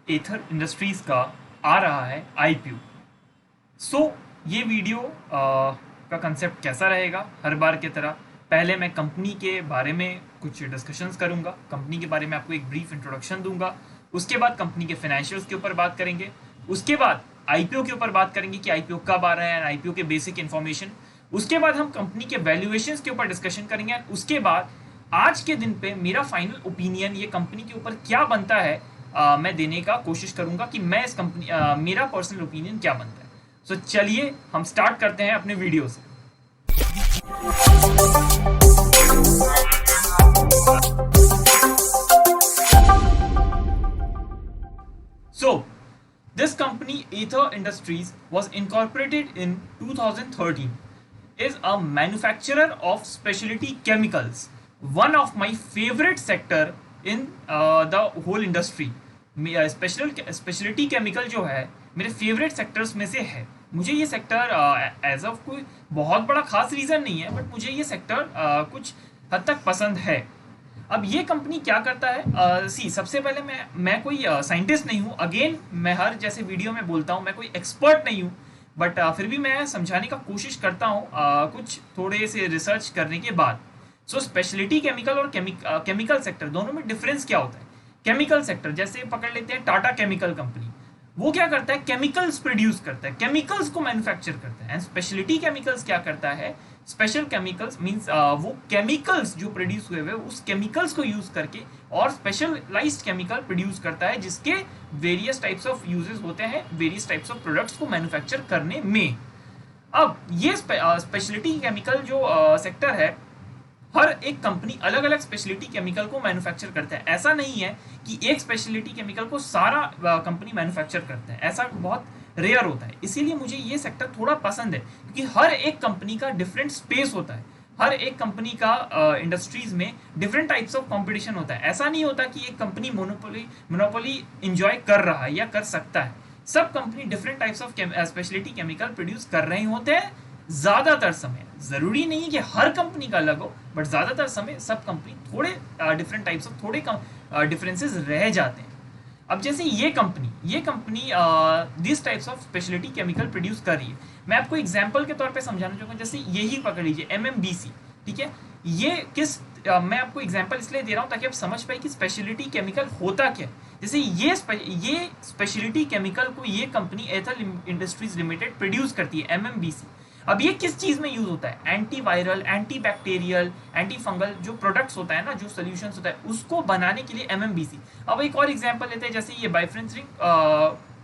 एथर industries का आ रहा है आईपीओ। सो ये वीडियो का कंसेप्ट कैसा रहेगा? हर बार की तरह पहले मैं कंपनी के बारे में कुछ डिस्कशंस करूंगा, कंपनी के बारे में आपको एक ब्रीफ इंट्रोडक्शन दूंगा। उसके बाद कंपनी के फाइनेंशियल्स के ऊपर बात करेंगे। उसके बाद आईपीओ के ऊपर बात करेंगे कि आईपीओ कब आ रहा है, आईपीओ के बेसिक इन्फॉर्मेशन। उसके बाद हम कंपनी के वैल्यूएशंस के ऊपर डिस्कशन करेंगे। उसके बाद आज के दिन पे मेरा फाइनल ओपिनियन ये कंपनी के ऊपर क्या बनता है, मैं देने का कोशिश करूंगा कि मैं इस कंपनी मेरा पर्सनल ओपिनियन क्या बनता है। सो चलिए हम स्टार्ट करते हैं अपने वीडियो से। So, this company Aether Industries was incorporated in 2013, is a manufacturer of specialty chemicals, one of my favorite sector in the whole industry। Speciality chemical जो है मेरे फेवरेट सेक्टर्स में से है। मुझे ये सेक्टर एज ऑफ कोई बहुत बड़ा खास रीज़न नहीं है, बट मुझे ये सेक्टर कुछ हद तक पसंद है। अब ये कंपनी क्या करता है, सबसे पहले मैं कोई साइंटिस्ट नहीं हूँ। अगेन मैं हर जैसे वीडियो में बोलता हूँ मैं कोई एक्सपर्ट नहीं हूँ, बट फिर भी मैं समझाने का कोशिश करता हूँ कुछ थोड़े से रिसर्च करने के बाद। सो स्पेशलिटी केमिकल और केमिकल सेक्टर दोनों में डिफरेंस क्या होता है? केमिकल सेक्टर जैसे पकड़ लेते हैं टाटा केमिकल कंपनी, वो क्या करता है? केमिकल्स प्रोड्यूस करता है, केमिकल्स को मैन्युफैक्चर करता है। एंड स्पेशलिटी केमिकल्स क्या करता है? स्पेशल केमिकल्स मींस वो केमिकल्स जो प्रोड्यूस हुए हुए उस केमिकल्स को यूज करके और स्पेशलाइज्ड केमिकल प्रोड्यूस करता है, जिसके वेरियस टाइप्स ऑफ यूजेस होते हैं वेरियस टाइप्स ऑफ प्रोडक्ट्स को मैन्युफैक्चर करने में। अब ये स्पेशलिटी केमिकल जो सेक्टर है, हर एक कंपनी अलग अलग स्पेशलिटी केमिकल को मैन्युफैक्चर करता है। ऐसा नहीं है कि एक स्पेशलिटी केमिकल को सारा कंपनी मैन्युफैक्चर करता है, ऐसा बहुत रेयर होता है। इसीलिए मुझे ये सेक्टर थोड़ा पसंद है, क्योंकि हर एक कंपनी का डिफरेंट स्पेस होता है, हर एक कंपनी का इंडस्ट्रीज में डिफरेंट टाइप्स ऑफ कंपटीशन होता है। ऐसा नहीं होता कि एक कंपनी मोनोपोली इंजॉय कर रहा है या कर सकता है। सब company different types of speciality chemical produce कर रहे होते हैं। ज्यादातर समय, जरूरी नहीं कि हर कंपनी का अलग हो, बट ज्यादातर समय सब कंपनी थोड़े डिफरेंट टाइप्स ऑफ थोड़े डिफरेंसेस रह जाते हैं। अब जैसे ये company this types of speciality chemical produce कर रही है। मैं आपको एग्जांपल के तौर पे समझाना चाहूँगा। जैसे यही पकड़ लीजिए एमएमबीसी, ठीक है। ये मैं आपको एग्जांपल इसलिए दे रहा हूँ ताकि आप समझ पाए कि स्पेशलिटी केमिकल होता क्या है। जैसे ये स्पेशलिटी केमिकल को ये कंपनी एथर इंडस्ट्रीज लिमिटेड प्रोड्यूस करती है, एमएमबीसी। अब ये किस चीज में यूज होता है? Antiviral, anti bacterial, anti fungal जो प्रोडक्ट्स होता है ना, जो सोल्यूशंस होता है, उसको बनाने के लिए एमएमबीसी। अब एक और एग्जांपल लेते हैं, जैसे ये बाइफ्रेंसरिक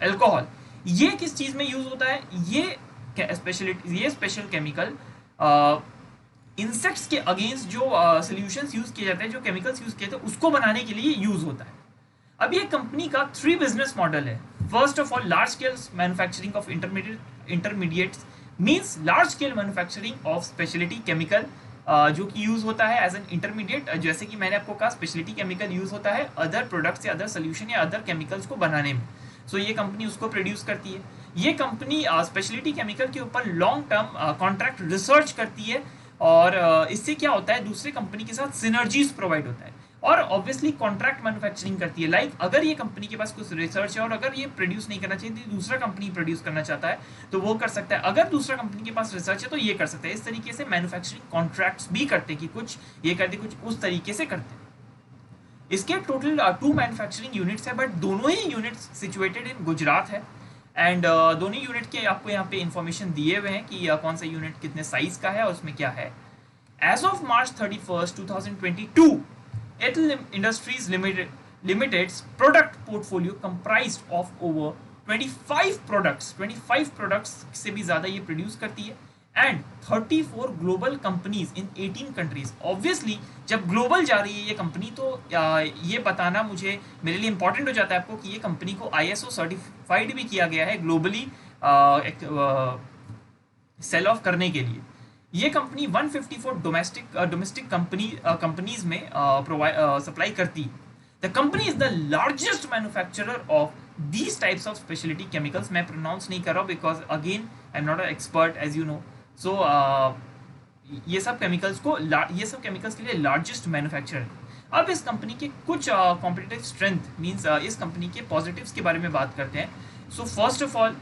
अल्कोहल, ये किस चीज में यूज होता है? ये स्पेशल केमिकल इंसेक्ट्स के अगेंस्ट जो सोल्यूशंस यूज किए जाते हैं, जो केमिकल्स यूज किए जाते हैं, उसको बनाने के लिए यूज होता है। अब ये कंपनी का 3 बिजनेस मॉडल है। First of all, large scale manufacturing of intermediates means large scale manufacturing of speciality chemical, जो कि यूज होता है एज एन इंटरमीडिएट। जैसे कि मैंने आपको कहा, स्पेशलिटी केमिकल यूज होता है अदर प्रोडक्ट्स या अदर सोल्यूशन या अदर केमिकल्स को बनाने में। सो ये कंपनी उसको प्रोड्यूस करती है। ये कंपनी स्पेशलिटी केमिकल के ऊपर लॉन्ग टर्म कॉन्ट्रैक्ट रिसर्च करती है, और इससे क्या होता है, दूसरे कंपनी के साथ सिनर्जीज प्रोवाइड होता है, और ऑब्वियसली कॉन्ट्रैक्ट मैन्युफैक्चरिंग करती है। लाइक अगर ये कंपनी के पास कुछ रिसर्च है और अगर ये प्रोड्यूस नहीं करना चाहिए तो दूसरा कंपनी प्रोड्यूस करना चाहता है तो वो कर सकता है। अगर दूसरा कंपनी के पास रिसर्च है तो ये कर सकता है। इस तरीके से मैन्युफैक्चरिंग कॉन्ट्रैक्ट्स भी करते हैं कि कुछ ये करते, कुछ उस तरीके से करते हैं। इसके टोटल 2 मैन्युफैक्चरिंग यूनिट्स है, बट दोनों ही यूनिट्स सिचुएटेड इन गुजरात है। एंड दोनों यूनिट के आपको यहाँ पे इंफॉर्मेशन दिए हुए हैं कि कौन सा यूनिट कितने साइज का है और उसमें क्या है। As of March 31st, 2022, Ethel Industries Limited's product portfolio comprised of over 25 products, 25 products से भी ज़्यादा ये प्रोड्यूस करती है, and 34 global companies in 18 countries. Obviously जब ग्लोबल जा रही है ये कंपनी, तो ये बताना मेरे लिए इंपॉर्टेंट हो जाता है आपको कि ये कंपनी को ISO सर्टिफाइड भी किया गया है ग्लोबली सेल ऑफ करने के लिए। ये कंपनी 154 डोमेस्टिक कंपनीज में सप्लाई करती है। The company is the largest manufacturer of these types of speciality chemicals. मैं प्रोनाउंस नहीं कर रहा हूँ because again I am not a expert as you know. So ये सब केमिकल्स के लिए लार्जेस्ट मैन्युफैक्चरर है। अब इस कंपनी के कुछ कॉम्पिटिटिव स्ट्रेंथ मींस इस कंपनी के पॉजिटिव्स के बारे में बात करते हैं. So first of all,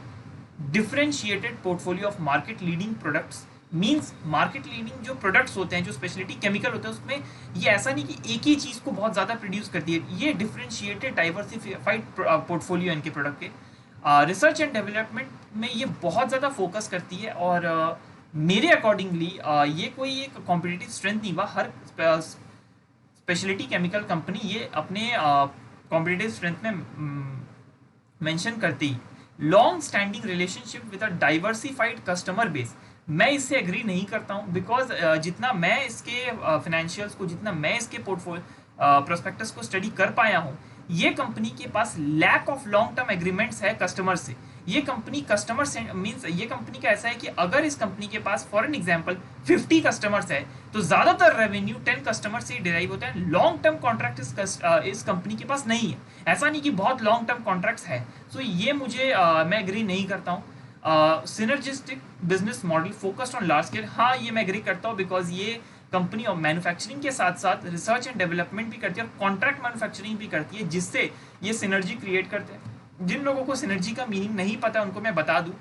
differentiated portfolio of market leading products. Means market leading जो प्रोडक्ट्स होते हैं, जो स्पेशलिटी केमिकल होते हैं, उसमें ये ऐसा नहीं कि एक ही चीज़ को बहुत ज़्यादा प्रोड्यूस करती है. ये डिफरेंशिएटेड डाइवर्सिफाइड पोर्टफोलियो इनके प्रोडक्ट के. रिसर्च एंड डेवलपमेंट में ये बहुत ज़्यादा फोकस करती है और मेरे अकॉर्डिंगली ये कोई एक कॉम्पिटिटिव स्ट्रेंथ नहीं हुआ. हर स्पेशलिटी केमिकल कंपनी ये अपने कॉम्पिटिटिव स्ट्रेंथ में मेंशन करती. Long standing relationship with a diversified customer base. मैं इससे एग्री नहीं करता हूँ बिकॉज जितना मैं इसके फाइनेंशियल्स को, जितना मैं इसके पोर्टफोलियो प्रोस्पेक्टस को स्टडी कर पाया हूँ, ये कंपनी के पास lack of long term agreements है कस्टमर से. ये कंपनी कस्टमर से मीन्स ये कंपनी का ऐसा है कि अगर इस कंपनी के पास फॉर एन एग्जांपल 50 कस्टमर्स है तो ज़्यादातर रेवेन्यू 10 कस्टमर से ही डिराइव होता है. लॉन्ग टर्म कॉन्ट्रैक्ट इस कंपनी के पास नहीं है. ऐसा नहीं कि बहुत लॉन्ग टर्म कॉन्ट्रैक्ट्स है. सो ये मुझे मैं एग्री नहीं करता हूँ. Synergistic business model focused on large scale, हाँ ये मैं एग्री करता हूँ बिकॉज ये कंपनी और मैन्युफैक्चरिंग के साथ साथ रिसर्च एंड डेवलपमेंट भी करती है और कॉन्ट्रैक्ट मैन्युफैक्चरिंग भी करती है, जिससे ये सिनर्जी क्रिएट करते हैं. जिन लोगों को सिनर्जी का मीनिंग नहीं पता उनको मैं बता दूं.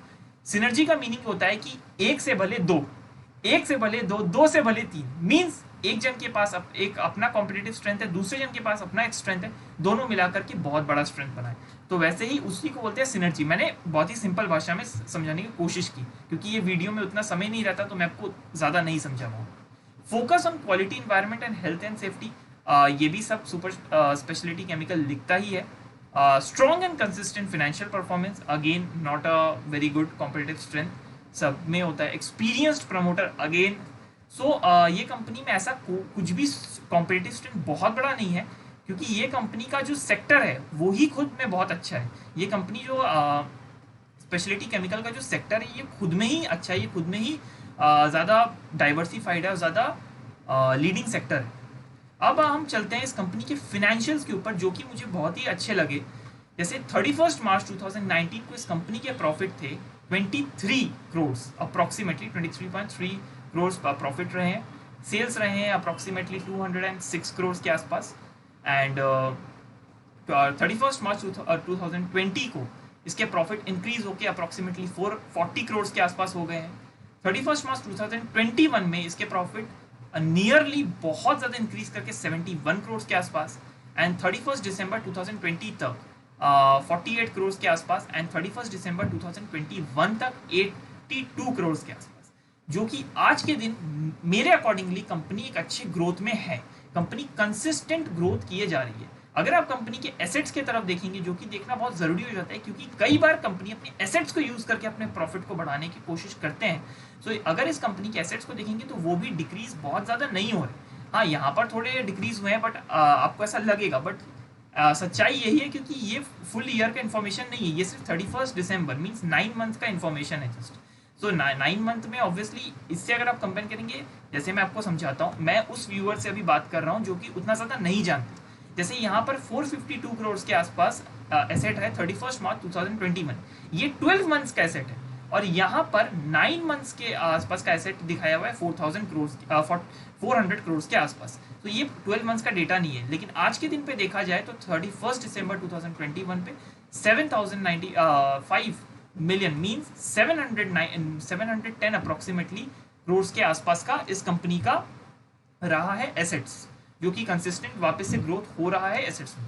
सिनर्जी का मीनिंग होता है कि एक से भले दो, एक से भले दो, दो से भले तीन. मींस एक जन के पास एक अपना कॉम्पिटिटिव स्ट्रेंथ है, दूसरे जन के पास अपना एक स्ट्रेंथ है, दोनों मिलाकर के बहुत बड़ा स्ट्रेंथ बनाए. तो वैसे ही उसी को बोलते हैं सिनर्जी. मैंने बहुत ही सिंपल भाषा में समझाने की कोशिश की क्योंकि ये वीडियो में उतना समय नहीं रहता तो मैं आपको ज़्यादा नहीं समझा पाऊँ. Focus on quality, environment and health and safety, ये भी सब सुपर स्पेशलिटी केमिकल लिखता ही है. Strong and consistent financial performance, again not a very good competitive strength, सब में होता है. Experienced promoter, again. सो ये कंपनी में ऐसा कुछ भी कॉम्पिटिटिव स्ट्रेंथ बहुत बड़ा नहीं है क्योंकि ये कंपनी का जो सेक्टर है वो ही खुद में बहुत अच्छा है. ये कंपनी जो स्पेशलिटी केमिकल का जो सेक्टर है ये खुद में ही अच्छा है, ये खुद में ही ज़्यादा डाइवर्सिफाइड है और ज़्यादा लीडिंग सेक्टर है. अब हम चलते हैं इस कंपनी के फिनेंशियल्स के ऊपर जो कि मुझे बहुत ही अच्छे लगे. जैसे 31 मार्च 2019 को इस कंपनी के प्रॉफिट थे 23 करोड़, अप्रॉक्सीमेटली 23.3 करोड़ प्रॉफिट रहे हैं. सेल्स रहे हैं अप्रॉक्सीमेटली 206 करोड़ के आसपास. एंड 31 मार्च 2020 को इसके प्रॉफिट इंक्रीज होकर अप्रॉक्सीमेटली 440 करोड़ के आसपास हो गए हैं. 31 मार्च 2021 में इसके प्रॉफिट नियरली बहुत ज़्यादा इंक्रीज करके 71 करोड़ के आसपास. एंड 31 दिसंबर 2020 तक 48 करोड़ के आसपास. एंड 31 दिसंबर 2021 तक 82 करोड़ के आसपास, जो कि आज के दिन मेरे अकॉर्डिंगली कंपनी एक अच्छे ग्रोथ में है. कंपनी कंसिस्टेंट ग्रोथ किए जा रही है. अगर आप कंपनी के एसेट्स की तरफ देखेंगे, जो कि देखना बहुत ज़रूरी हो जाता है क्योंकि कई बार कंपनी अपने एसेट्स को यूज़ करके अपने प्रॉफिट को बढ़ाने की कोशिश करते हैं. सो अगर इस कंपनी के एसेट्स को देखेंगे तो वो भी डिक्रीज बहुत ज़्यादा नहीं हो रहे. हाँ, यहाँ पर थोड़े डिक्रीज हुए हैं बट आपको ऐसा लगेगा, बट सच्चाई यही है क्योंकि ये फुल ईयर का इन्फॉर्मेशन नहीं है. ये सिर्फ 31 दिसंबर मीन्स 9 मंथ का इन्फॉर्मेशन है जस्ट. सो 9 मंथ में ऑब्वियसली इससे अगर आप कंपेयर करेंगे, जैसे मैं आपको समझाता हूँ, मैं उस व्यूअर से अभी बात कर रहा हूँ जो कि उतना ज़्यादा नहीं जानते. जैसे यहाँ पर 452 करोड़ के आसपास एसेट है 31 मार्च 2021. ये 12 मंथ्स का एसेट है. और यहाँ पर 9 मंथ्स के आसपास का एसेट दिखाया हुआ है 400 करोड़ के आसपास. तो ये 12 मंथ्स का डेटा नहीं है. लेकिन आज के दिन पे देखा जाए तो 31 दिसंबर 2021 पे 7095 मिलियन मीन्स 710 अप्रॉक्सीमेटली करोड़ के आसपास का इस कंपनी का रहा है एसेट्स, जो कि कंसिस्टेंट वापस से ग्रोथ हो रहा है एसेट्स में.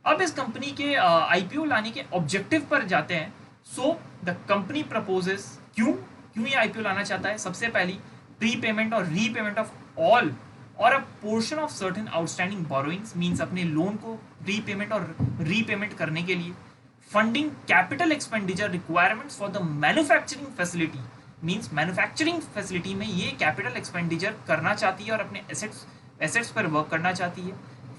अब इस कंपनी के आईपीओ लाने के ऑब्जेक्टिव पर जाते हैं. सो द कंपनी प्रपोजेस, क्यों ये आईपीओ लाना चाहता है. सबसे पहली, प्रीपेमेंट और रीपेमेंट ऑफ ऑल और अ portion of certain outstanding borrowings, means अपने लोन को प्रीपेमेंट और रीपेमेंट करने के लिए. Funding capital expenditure requirements for the manufacturing facility, means manufacturing facility में ये कैपिटल एक्सपेंडिचर करना चाहती है और अपने एसेट्स पर वर्क करना चाहती है.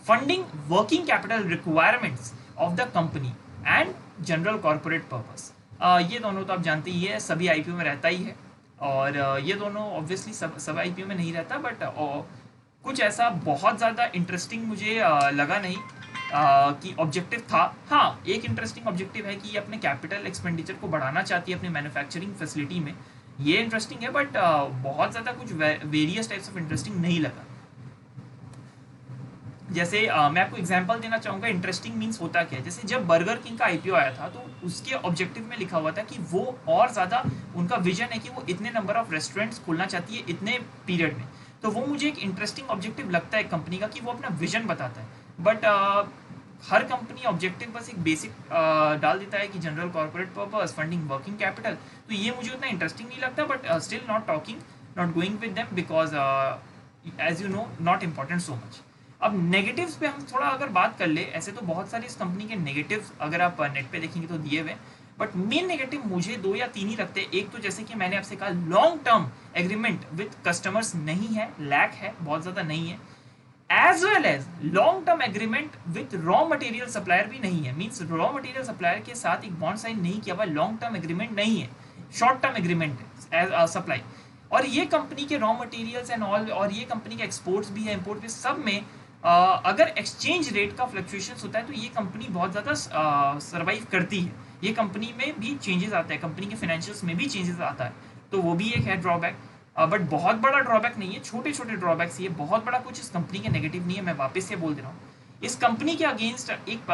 Funding working capital requirements of the company and general corporate purpose. ये दोनों तो आप जानते ही है, सभी आईपीओ में रहता ही है. और ये दोनों ऑब्वियसली सब आईपीओ में नहीं रहता, बट कुछ ऐसा बहुत ज़्यादा इंटरेस्टिंग मुझे लगा नहीं कि ऑब्जेक्टिव था. हाँ, एक इंटरेस्टिंग ऑब्जेक्टिव है कि ये अपने कैपिटल एक्सपेंडिचर को बढ़ाना चाहती है अपने मैन्युफैक्चरिंग फैसिलिटी में. ये इंटरेस्टिंग है, बट बहुत ज़्यादा कुछ वेरियस टाइप्स ऑफ इंटरेस्टिंग नहीं लगा. जैसे मैं आपको एग्जांपल देना चाहूँगा इंटरेस्टिंग मीन्स होता क्या है। जैसे जब बर्गर किंग का आईपीओ आया था तो उसके ऑब्जेक्टिव में लिखा हुआ था कि वो और ज़्यादा, उनका विजन है कि वो इतने नंबर ऑफ रेस्टोरेंट्स खोलना चाहती है इतने पीरियड में। तो वो मुझे एक इंटरेस्टिंग ऑब्जेक्टिव लगता है कंपनी का कि वो अपना विजन बताता है। बट हर कंपनी ऑब्जेक्टिव बस एक बेसिक डाल देता है कि general corporate purpose, funding, working capital. तो ये मुझे उतना इंटरेस्टिंग नहीं लगता, but still not going with them because as you know not important so much. अब नेगेटिव्स पे हम थोड़ा अगर बात कर ले, ऐसे तो बहुत सारी इस कंपनी के नेगेटिव्स अगर आप नेट पे देखेंगे तो दिए हुए, बट मेन नेगेटिव मुझे 2 या 3 ही लगते हैं। एक तो जैसे कि मैंने आपसे कहा long term agreement with customers नहीं है, लैक है, बहुत ज़्यादा नहीं है। As well as long term agreement with raw material supplier भी नहीं है। मीन्स रॉ मटेरियल सप्लायर के साथ एक बॉन्ड साइन नहीं किया हुआ, लॉन्ग टर्म एग्रीमेंट नहीं है, short term agreement as supply. और ये कंपनी के रॉ मटेरियल्स एंड ऑल, और ये कंपनी के एक्सपोर्ट्स भी है, इम्पोर्ट भी, सब में अगर एक्सचेंज रेट का फ्लक्चुएशन होता है तो ये कंपनी बहुत ज़्यादा सर्वाइव करती है। ये कंपनी में भी चेंजेस आता है, कंपनी के फाइनेंशियल्स में भी चेंजेस आता है, तो वो भी एक है ड्रॉबैक। बट बहुत बड़ा ड्रॉबैक नहीं है, छोटे छोटे ड्रॉबैक्स, ये बहुत बड़ा कुछ इस कंपनी के नेगेटिव नहीं है। मैं वापस से बोल दे रहा हूँ, इस कंपनी के अगेंस्ट एक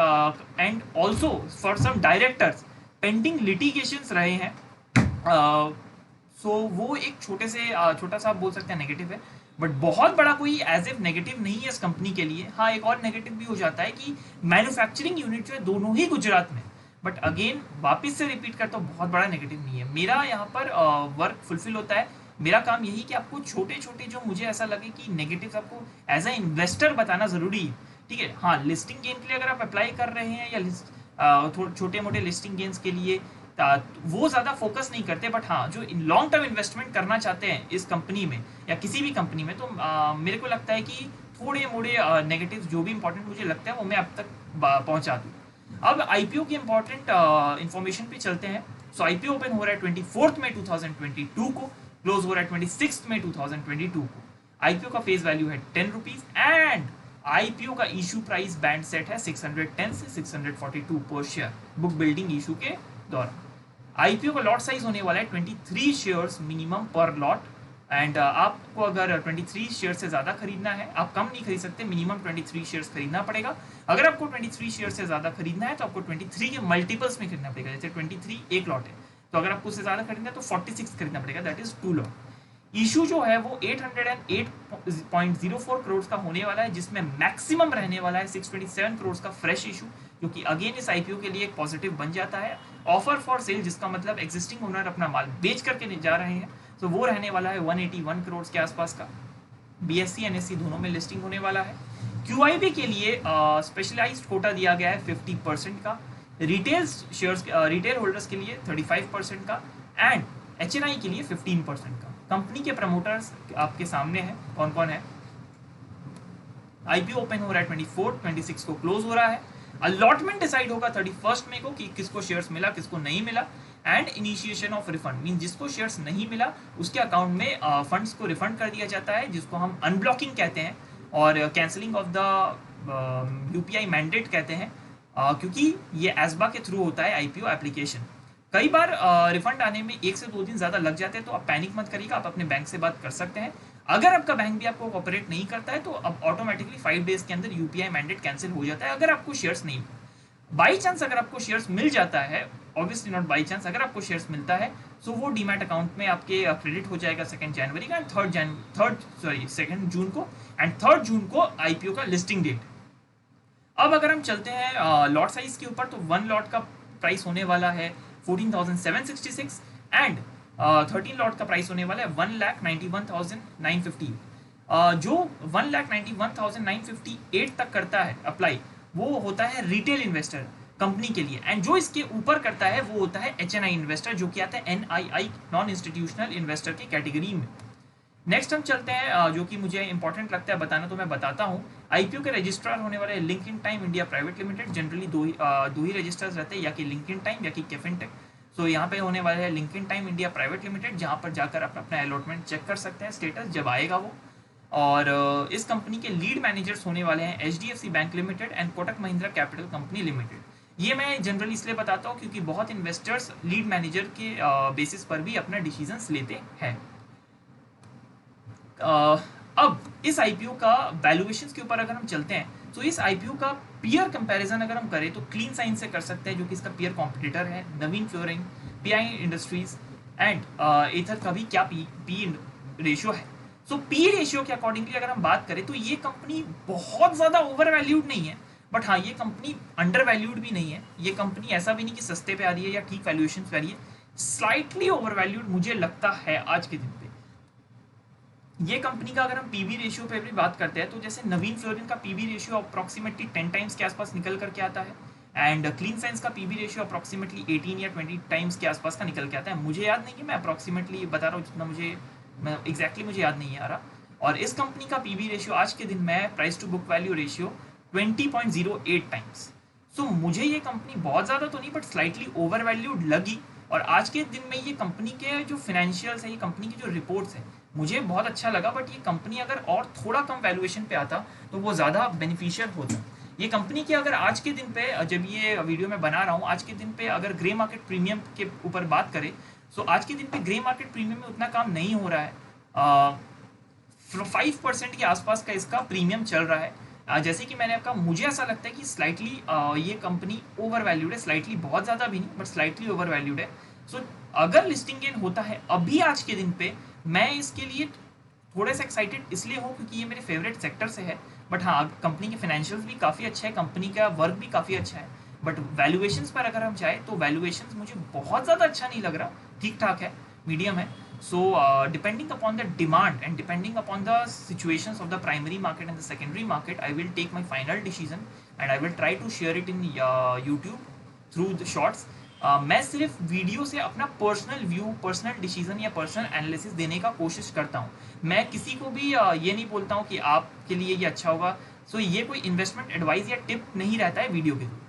and also for some directors pending litigations रहे हैं। सो वो एक छोटा सा आप बोल सकते हैं नेगेटिव है, बट बहुत बड़ा कोई एज एफ नेगेटिव नहीं है इस कंपनी के लिए। हाँ, एक और नेगेटिव भी हो जाता है कि मैन्युफैक्चरिंग यूनिट जो है दोनों ही गुजरात में, बट अगेन वापस से रिपीट करता हूँ, बहुत बड़ा नेगेटिव नहीं है। मेरा यहाँ पर वर्क फुलफिल होता है। मेरा काम यही कि आपको छोटे छोटे जो मुझे ऐसा लगे कि नेगेटिव आपको एज ए इन्वेस्टर बताना जरूरी है, ठीक है। हाँ, लिस्टिंग गेन के लिए अगर आप अप्लाई कर रहे हैं या छोटे मोटे लिस्टिंग गेन्स के लिए वो ज़्यादा फोकस नहीं करते, बट हाँ जो लॉन्ग टर्म इन्वेस्टमेंट करना चाहते हैं इस कंपनी में या किसी भी कंपनी में, तो मेरे को लगता है कि थोड़े मोड़े नेगेटिव जो भी इंपॉर्टेंट मुझे लगता है वो मैं अब तक पहुंचा दूँ। अब आईपीओ की इंपॉर्टेंट इन्फॉर्मेशन पे चलते हैं। सो आईपीओ ओपन हो रहा है 24 मई 2022 को, क्लोज हो रहा है 26 मई 2022 को। आईपीओ का फेस वैल्यू है 10 रुपीज एंड आईपीओ का इशू प्राइस बैंड सेट है 610 से 642 पर शेयर बुक बिल्डिंग इशू के दौरान। आईपीओ का लॉट साइज होने वाला है 23 शेयर्स मिनिमम पर लॉट, एंड आपको अगर 23 शेयर से ज़्यादा खरीदना है, आप कम नहीं खरीद सकते, मिनिमम 23 शेयर्स खरीदना पड़ेगा। अगर आपको 23 शेयर से ज़्यादा खरीदना है तो आपको 23 के मल्टीपल्स में खरीदना पड़ेगा। जैसे 23 एक लॉट है, तो अगर आपको उससे ज़्यादा खरीदना है तो 46 खरीदना पड़ेगा, दैट इज 2 लॉट। इशू जो है वो 808.04 करोड़ का होने वाला है, जिसमें मैक्सिमम रहने वाला है 627 करोड़ का फ्रेश इशू, जो कि अगेन इस आईपीओ के लिए एक पॉजिटिव बन जाता है। ऑफर फॉर सेल, जिसका मतलब एग्जिस्टिंग ओनर अपना माल बेच करके जा रहे हैं, तो वो रहने वाला है 181 करोड़ के आसपास का। बीएससी एनएससी दोनों में लिस्टिंग होने वाला है। क्यूआईबी के लिए स्पेशलाइज्ड कोटा दिया गया है 50% का, रिटेल शेयर्स रिटेल होल्डर्स के लिए 35% का एंड एचएनआई के लिए 15% का। कंपनी के प्रमोटर्स आपके सामने हैं, कौन कौन है। आईपीओ ओपन हो रहा है 26 को क्लोज हो रहा है। अलॉटमेंट डिसाइड होगा 31 मई को कि किसको शेयर्स मिला किसको नहीं मिला, and initiation of refund mean जिसको शेयर्स नहीं मिला उसके अकाउंट में फंड्स को रिफंड कर दिया जाता है, जिसको हम अनब्लॉकिंग कहते हैं और cancelling of the UPI mandate कहते हैं, क्योंकि ये एसबा के थ्रू होता है आईपीओ एप्लीकेशन। कई बार रिफंड आने में 1 से 2 दिन ज़्यादा लग जाते हैं, तो आप पैनिक मत करिएगा, आप अपने बैंक से बात कर सकते हैं। अगर आपका बैंक भी आपको ऑपरेट नहीं करता है तो अब ऑटोमेटिकली 5 डेज के अंदर यूपीआई मैंडेट कैंसिल हो जाता है अगर आपको शेयर्स नहीं। बाई चांस अगर आपको शेयर्स मिल जाता है, ऑब्वियसली नॉट बाई चांस, अगर आपको शेयर्स मिलता है तो वो डीमैट अकाउंट में आपके क्रेडिट हो जाएगा 2 जनवरी का, एंड 2 जून को, 3 जून को आईपीओ का लिस्टिंग डेट। अब अगर हम चलते हैं लॉट साइज के ऊपर, तो 1 लॉट का प्राइस होने वाला है 14,766 एंड 13 लॉट का प्राइस होने वाला है 1,91,950। जो 1,91,958 तक करता है अप्लाई, वो होता है रिटेल इन्वेस्टर कंपनी के लिए, एंड जो इसके ऊपर करता है वो होता है एचएनआई इन्वेस्टर, जो कि आता है एनआईआई नॉन इंस्टीट्यूशनल इन्वेस्टर की कैटेगरी में। नेक्स्ट हम चलते हैं, जो कि मुझे इंपॉर्टेंट लगता है बताना, तो मैं बताता हूँ। आईपीओ के रजिस्ट्रार होने वाले link in time India private limited. Generally दो ही रजिस्टर्स रहते हैं, या कि लिंकिन टाइम या कि कैफिनटेक। तो यहाँ पे होने वाले हैं link in time India private limited, जहाँ पर जाकर आप अपना अलॉटमेंट चेक कर सकते हैं, स्टेटस जब आएगा वो। और इस कंपनी के लीड मैनेजर्स होने वाले हैं HDFC bank limited and Kotak Mahindra capital company limited. ये मैं जनरली इसलिए बताता हूँ क्योंकि बहुत इन्वेस्टर्स लीड मैनेजर के बेसिस पर भी अपना डिसीजंस लेते हैं। अब इस आईपीओ का वैल्यूएशंस के ऊपर अगर हम चलते हैं, सो इस आईपीओ का पीयर कंपैरिजन अगर हम करें तो क्लीन साइंस से कर सकते हैं, जो कि इसका पीयर कॉम्पिटिटर है, नवीन फ्लोरिंग, पीआई इंडस्ट्रीज एंड एथर का भी क्या पी रेशियो है। सो पी रेशियो के अकॉर्डिंगली अगर हम बात करें तो ये कंपनी बहुत ज़्यादा ओवर वैल्यूड नहीं है, बट हाँ ये कंपनी अंडर वैल्यूड भी नहीं है। ये कंपनी ऐसा भी नहीं कि सस्ते पे आ रही है या ठीक वैल्यूएशन पे आ रही है, स्लाइटली ओवर वैल्यूड मुझे लगता है आज के दिन पे। ये कंपनी का अगर हम पीबी रेशियो पे भी बात करते हैं तो जैसे नवीन फ्लोरिन का पीबी रेशियो अप्रॉक्सीमेटली 10 टाइम्स के आसपास निकल करके आता है, एंड क्लीन साइंस का पीबी रेशियो अप्रॉक्सीमेटली 18 या 20 टाइम्स के आसपास का निकल के आता है। मुझे याद नहीं है, मैं अप्रॉक्सीमेटली बता रहा हूँ जितना मैं एग्जैक्टली मुझे याद नहीं आ रहा। और इस कंपनी का पीबी रेशियो आज के दिन में price to book value ratio 20.08 times. So मुझे ये कंपनी बहुत ज़्यादा तो नहीं बट स्लाइटली ओवर वैल्यूड लगी। और आज के दिन में ये कंपनी के जो फाइनेंशियल्स है, ये कंपनी की जो रिपोर्ट्स है, मुझे बहुत अच्छा लगा। बट ये कंपनी अगर और थोड़ा कम वैल्यूएशन पे आता तो वो ज़्यादा बेनिफिशियल होता। ये कंपनी की अगर आज के दिन पे, जब ये वीडियो में बना रहा हूँ, आज के दिन पे अगर ग्रे मार्केट प्रीमियम के ऊपर बात करें तो आज के दिन पे ग्रे मार्केट प्रीमियम में उतना काम नहीं हो रहा है। 5% के आसपास का इसका प्रीमियम चल रहा है। जैसे कि मैंने आपका, मुझे ऐसा लगता है कि स्लाइटली ये कंपनी ओवर वैल्यूड है, स्लाइटली, बहुत ज़्यादा भी नहीं बट स्लाइटली ओवर वैल्यूड है। सो अगर लिस्टिंग गेन होता है अभी आज के दिन पे, मैं इसके लिए थोड़ा सा एक्साइटेड इसलिए हूँ क्योंकि ये मेरे फेवरेट सेक्टर से है। बट हाँ, कंपनी के फाइनेंशियल्स भी काफ़ी अच्छा है, कंपनी का वर्क भी काफ़ी अच्छा है। बट वैल्यूएशंस पर अगर हम जाए तो वैल्यूएशंस मुझे बहुत ज़्यादा अच्छा नहीं लग रहा, ठीक ठाक है, मीडियम है। So depending upon the demand and depending upon the situations of the primary market and the secondary market, I will take my final decision and I will try to share it in YouTube through the shorts. मैं सिर्फ video से अपना personal view, personal decision या personal analysis देने का कोशिश करता हूँ। मैं किसी को भी ये नहीं बोलता हूँ कि आपके लिए ये अच्छा होगा। सो ये कोई इन्वेस्टमेंट एडवाइस या टिप नहीं रहता है वीडियो के थ्रू।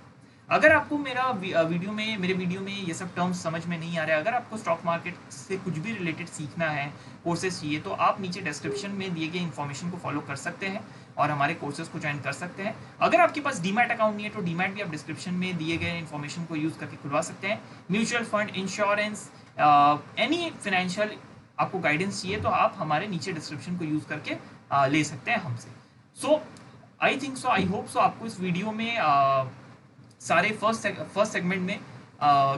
अगर आपको मेरे वीडियो में ये सब टर्म्स समझ में नहीं आ रहा है, अगर आपको स्टॉक मार्केट से कुछ भी रिलेटेड सीखना है, कोर्सेज चाहिए, तो आप नीचे डिस्क्रिप्शन में दिए गए इन्फॉर्मेशन को फॉलो कर सकते हैं और हमारे कोर्सेज को ज्वाइन कर सकते हैं। अगर आपके पास डीमैट अकाउंट नहीं है तो डीमैट भी आप डिस्क्रिप्शन में दिए गए इन्फॉर्मेशन को यूज़ करके खुलवा सकते हैं। Mutual fund, insurance, any financial आपको गाइडेंस चाहिए तो आप हमारे नीचे डिस्क्रिप्शन को यूज़ करके ले सकते हैं हमसे। सो I think so, I hope so आपको इस वीडियो में सारे फर्स्ट सेगमेंट में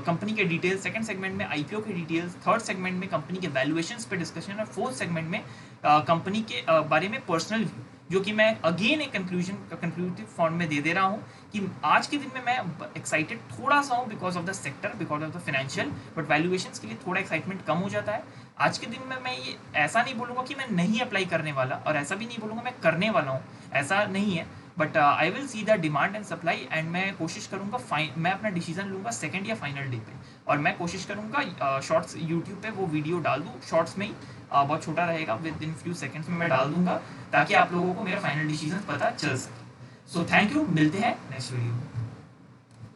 कंपनी के डिटेल्स, सेकंड सेगमेंट में आईपीओ के डिटेल्स, थर्ड सेगमेंट में कंपनी के वैल्यूएशंस पे डिस्कशन और फोर्थ सेगमेंट में कंपनी के बारे में पर्सनल व्यू, जो कि मैं अगेन एक कंक्लूसिव फॉर्म में दे रहा हूँ कि आज के दिन में मैं एक्साइटेड थोड़ा सा हूँ because of the sector, because of the financial, but valuations के लिए थोड़ा एक्साइटमेंट कम हो जाता है। आज के दिन में मैं ये ऐसा नहीं बोलूँगा कि मैं नहीं अप्लाई करने वाला और ऐसा भी नहीं बोलूँगा मैं करने वाला हूँ, ऐसा नहीं है। But I will see the demand and supply and मैं कोशिश करूँगा, मैं अपना डिसीजन लूँगा सेकंड या फाइनल डे पे, और मैं कोशिश करूँगा शॉर्ट्स यूट्यूब पे वो वीडियो डाल दूँ, शॉर्ट्स में ही बहुत छोटा रहेगा, विद इन फ्यू सेकंड्स में मैं डाल दूंगा ताकि आप लोगों को मेरा फाइनल डिसीजन पता चल सके। सो थैंक यू, मिलते हैं नेक्स्ट वीडियो में।